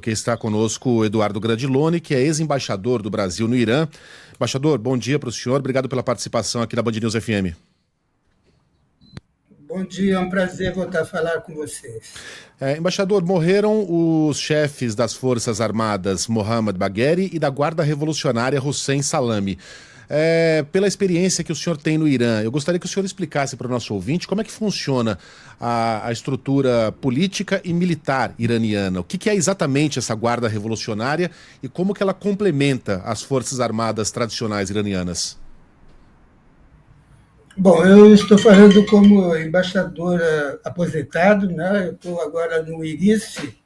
porque está conosco o Eduardo Grandiloni, que é ex-embaixador do Brasil no Irã. Embaixador, bom dia para o senhor, obrigado pela participação aqui da Band News FM. Bom dia, é um prazer voltar a falar com vocês. Embaixador, morreram os chefes das Forças Armadas Mohammad Bagheri e da Guarda Revolucionária Hossein Salami. Pela experiência que o senhor tem no Irã, eu gostaria que o senhor explicasse para o nosso ouvinte como é que funciona a estrutura política e militar iraniana. O que é exatamente essa Guarda Revolucionária e como que ela complementa as Forças Armadas tradicionais iranianas? Bom, eu estou falando como embaixador aposentado, né? Eu estou agora no IRICE,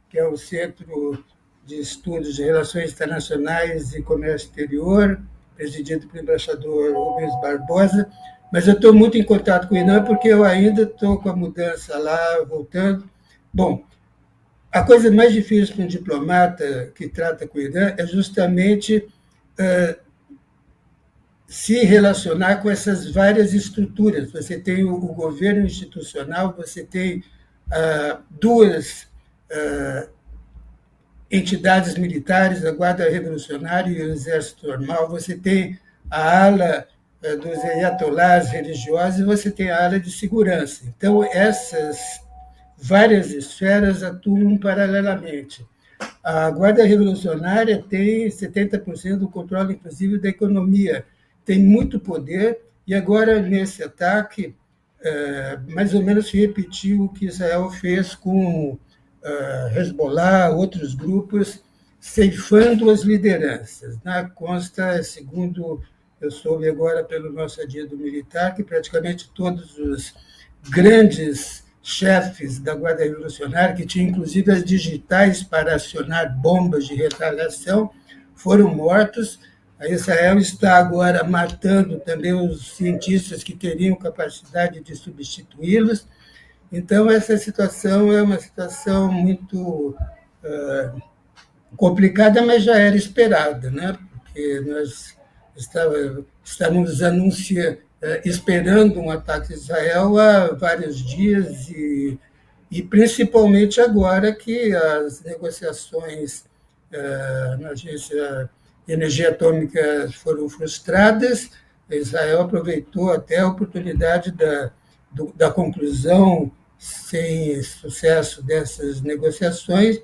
que é o Centro de Estudos de Relações Internacionais e Comércio Exterior, presidido pelo embaixador Rubens Barbosa, mas eu estou muito em contato com o Irã porque eu ainda estou com a mudança lá, voltando. Bom, a coisa mais difícil para um diplomata que trata com o Irã é justamente se relacionar com essas várias estruturas. Você tem o governo institucional, você tem duas entidades militares, a Guarda Revolucionária e o Exército Normal, você tem a ala dos ayatolás religiosos e você tem a ala de segurança. Então, essas várias esferas atuam paralelamente. A Guarda Revolucionária tem 70% do controle, inclusive, da economia, tem muito poder, e agora, nesse ataque, mais ou menos se repetiu o que Israel fez com Hezbollah, outros grupos, ceifando as lideranças. Consta, segundo eu soube agora pelo nosso adido militar, que praticamente todos os grandes chefes da Guarda Revolucionária, que tinham inclusive as digitais para acionar bombas de retaliação, foram mortos. A Israel está agora matando também os cientistas que teriam capacidade de substituí-los. Então, essa situação é uma situação muito complicada, mas já era esperada, né? Porque nós estávamos esperando um ataque a Israel há vários dias e principalmente agora que as negociações na Agência de Energia Atômica foram frustradas, Israel aproveitou até a oportunidade da conclusão sem sucesso dessas negociações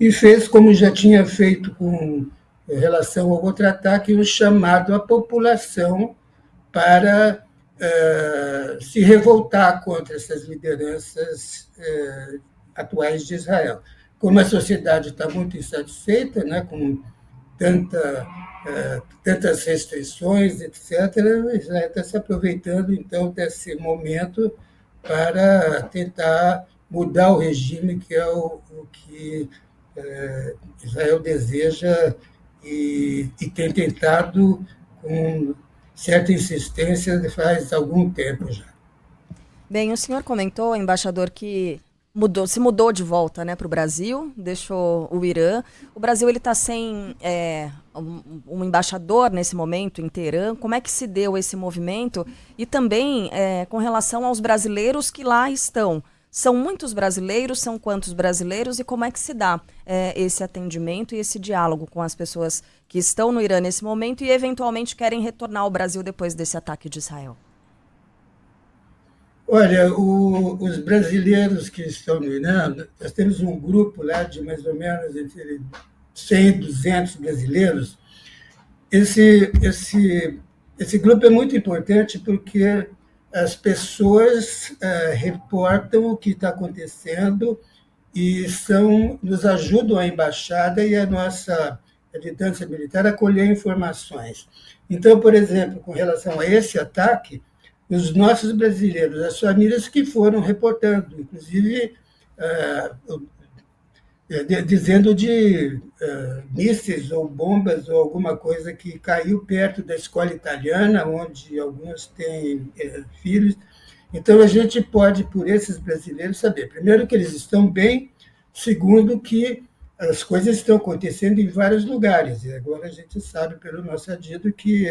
e fez, como já tinha feito com relação ao outro ataque, um chamado à população para se revoltar contra essas lideranças atuais de Israel. Como a sociedade está muito insatisfeita, né, com tantas restrições, etc., Israel está se aproveitando, então, desse momento para tentar mudar o regime, que é o que Israel deseja e tem tentado com certa insistência faz algum tempo já. Bem, o senhor comentou, embaixador, que se mudou de volta, né, para o Brasil, deixou o Irã. O Brasil está sem um embaixador nesse momento em Teherã. Como é que se deu esse movimento? E também com relação aos brasileiros que lá estão. São muitos brasileiros? São quantos brasileiros? E como é que se dá esse atendimento e esse diálogo com as pessoas que estão no Irã nesse momento e eventualmente querem retornar ao Brasil depois desse ataque de Israel? Olha, os brasileiros que estão no Irã, nós temos um grupo lá de mais ou menos entre 100 e 200 brasileiros. Esse grupo é muito importante porque as pessoas reportam o que está acontecendo e nos ajudam a embaixada e a nossa militância militar a colher informações. Então, por exemplo, com relação a esse ataque, os nossos brasileiros, as famílias que foram reportando, inclusive dizendo de mísseis ou bombas ou alguma coisa que caiu perto da escola italiana, onde alguns têm filhos. Então, a gente pode, por esses brasileiros, saber, primeiro, que eles estão bem, segundo, que as coisas estão acontecendo em vários lugares. E agora a gente sabe, pelo nosso adido, que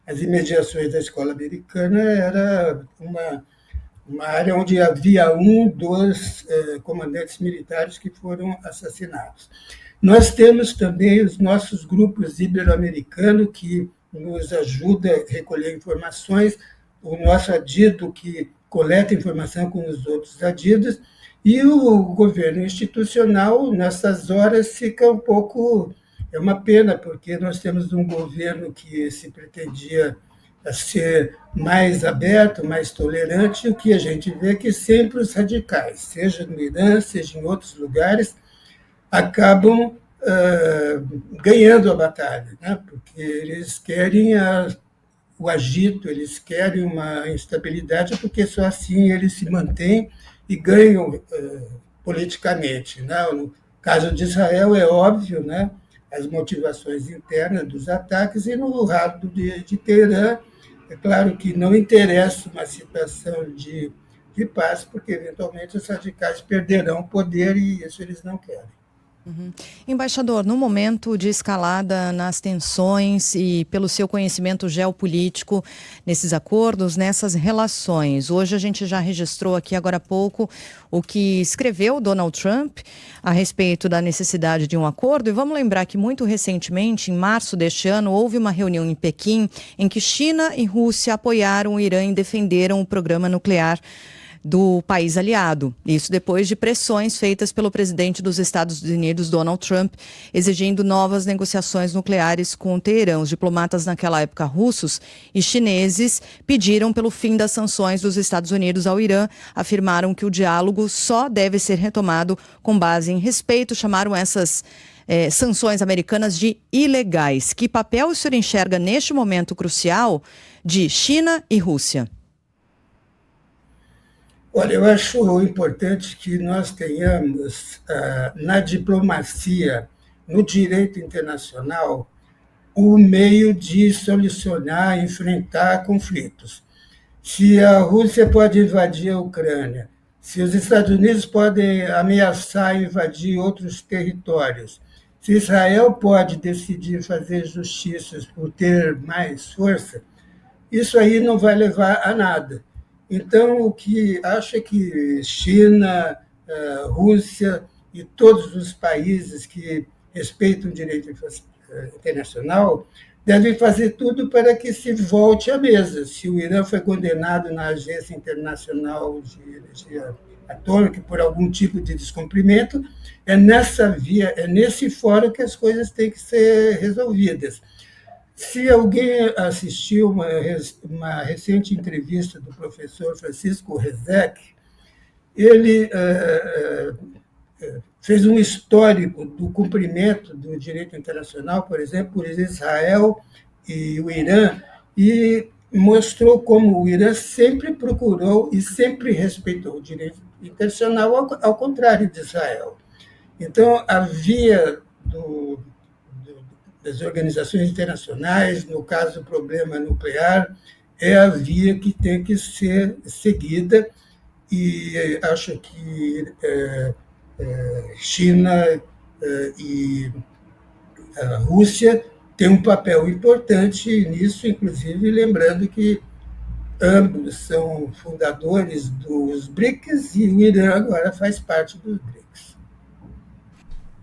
as imediações da escola americana era uma área onde havia dos comandantes militares que foram assassinados. Nós temos também os nossos grupos ibero-americanos que nos ajudam a recolher informações, o nosso adido que coleta informação com os outros adidos, e o governo institucional, nessas horas, fica um pouco... É uma pena, porque nós temos um governo que se pretendia ser mais aberto, mais tolerante, e o que a gente vê é que sempre os radicais, seja no Irã, seja em outros lugares, acabam ganhando a batalha, né? Porque eles querem o agito, eles querem uma instabilidade, porque só assim eles se mantêm e ganham politicamente. Né? No caso de Israel, é óbvio, né? As motivações internas dos ataques, e no lado de Teherã, é claro que não interessa uma situação de paz, porque eventualmente os radicais perderão o poder e isso eles não querem. Embaixador, no momento de escalada nas tensões e pelo seu conhecimento geopolítico nesses acordos, nessas relações, hoje a gente já registrou aqui agora há pouco o que escreveu Donald Trump a respeito da necessidade de um acordo, e vamos lembrar que muito recentemente, em março deste ano, houve uma reunião em Pequim em que China e Rússia apoiaram o Irã e defenderam o programa nuclear do país aliado. Isso depois de pressões feitas pelo presidente dos Estados Unidos, Donald Trump, exigindo novas negociações nucleares com Teherã. Os diplomatas naquela época russos e chineses pediram pelo fim das sanções dos Estados Unidos ao Irã, afirmaram que o diálogo só deve ser retomado com base em respeito, chamaram essas sanções americanas de ilegais. Que papel o senhor enxerga neste momento crucial de China e Rússia? Olha, eu acho importante que nós tenhamos, na diplomacia, no direito internacional, o meio de solucionar, enfrentar conflitos. Se a Rússia pode invadir a Ucrânia, se os Estados Unidos podem ameaçar invadir outros territórios, se Israel pode decidir fazer justiças por ter mais força, isso aí não vai levar a nada. Então, o que acho é que China, Rússia e todos os países que respeitam o direito internacional devem fazer tudo para que se volte à mesa. Se o Irã foi condenado na Agência Internacional de Energia Atômica por algum tipo de descumprimento, é nessa via, é nesse fórum que as coisas têm que ser resolvidas. Se alguém assistiu uma recente entrevista do professor Francisco Rezec, ele fez um histórico do cumprimento do direito internacional, por exemplo, por Israel e o Irã, e mostrou como o Irã sempre procurou e sempre respeitou o direito internacional, ao contrário de Israel. Então, a via das organizações internacionais, no caso do problema nuclear, é a via que tem que ser seguida, e acho que China e a Rússia têm um papel importante nisso, inclusive lembrando que ambos são fundadores dos BRICS e o Irã agora faz parte dos BRICS.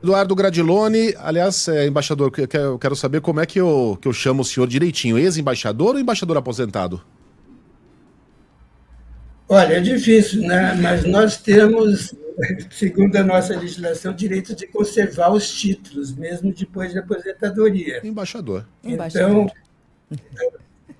Eduardo Gradiloni, aliás, embaixador, eu quero saber como é que eu chamo o senhor direitinho, ex-embaixador ou embaixador aposentado? Olha, é difícil, né? Mas nós temos, segundo a nossa legislação, direito de conservar os títulos, mesmo depois da aposentadoria. Embaixador. Então,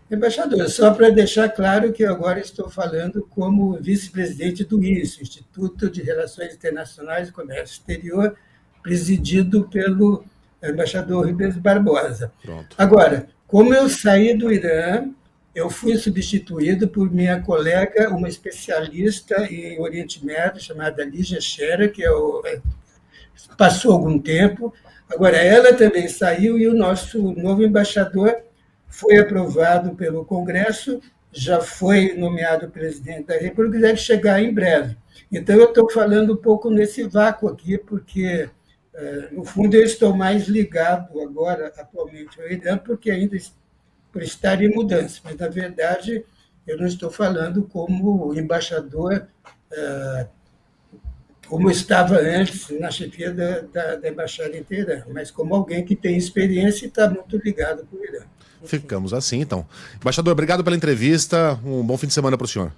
embaixador, só para deixar claro que eu agora estou falando como vice-presidente do INSS, Instituto de Relações Internacionais e Comércio Exterior, presidido pelo embaixador Ribeiros Barbosa. Pronto. Agora, como eu saí do Irã, eu fui substituído por minha colega, uma especialista em Oriente Médio, chamada Lígia Scherer, que passou algum tempo. Agora, ela também saiu e o nosso novo embaixador foi aprovado pelo Congresso, já foi nomeado presidente da República e deve chegar em breve. Então, eu estou falando um pouco nesse vácuo aqui, porque, no fundo, eu estou mais ligado agora, atualmente, ao Irã, porque ainda por estar em mudança, mas, na verdade, eu não estou falando como embaixador como estava antes na chefia da Embaixada em Teherã, mas como alguém que tem experiência e está muito ligado com o Irã. Ficamos assim, então. Embaixador, obrigado pela entrevista. Um bom fim de semana para o senhor.